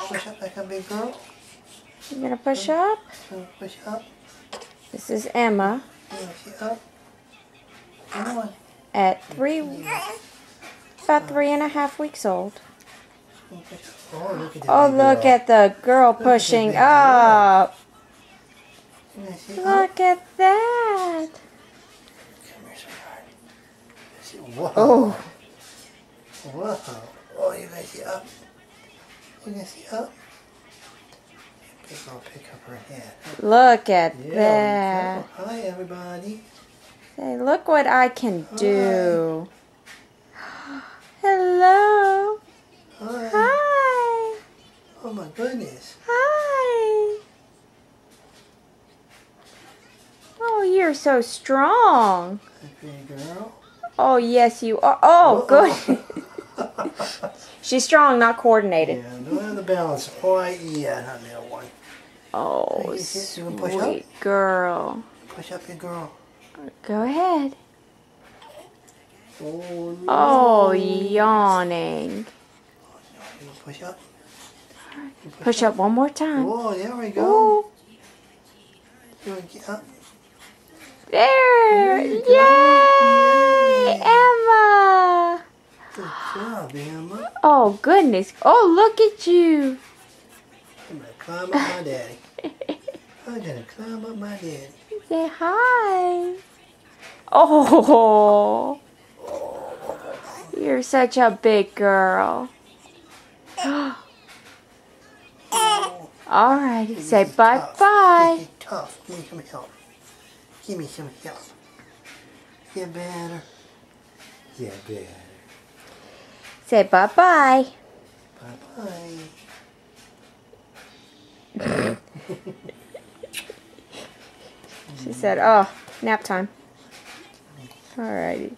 Push up like a big girl. You gonna push up? Push up. This is Emma. Push up. Come on. At about 3.5 weeks old. Oh, look at the girl pushing up. Look at that. Come here, sweetheart. Whoa. Oh. Whoa. Oh, you guys see up? You guys see up? Big girl pick up her head. Look at Yeah, that. hi, everybody. Say, look what I can do. Hello. Hi. Hi. Oh, my goodness. Hi. Oh, you're so strong. Big girl. Oh, yes, you are. Oh, good. She's strong, not coordinated. Yeah, don't have the balance quite yet on that one. Oh, You wanna push up? sweet girl. Push up, your girl. Go ahead. Oh, no. Oh, yawning. You push up. Push up one more time. Oh, there we go. Ooh. You want to get up? There. you Yay, Emma. Good job, Emma. Oh, goodness. Oh, look at you. I'm going to climb up my daddy. I'm going to climb up my daddy. Say hi. Oh, you're such a big girl. All right, say bye-bye. He's tough. Give me some help. Give me some help. Get better. Get better. Say bye-bye. Bye-bye. She said, oh, nap time. All righty.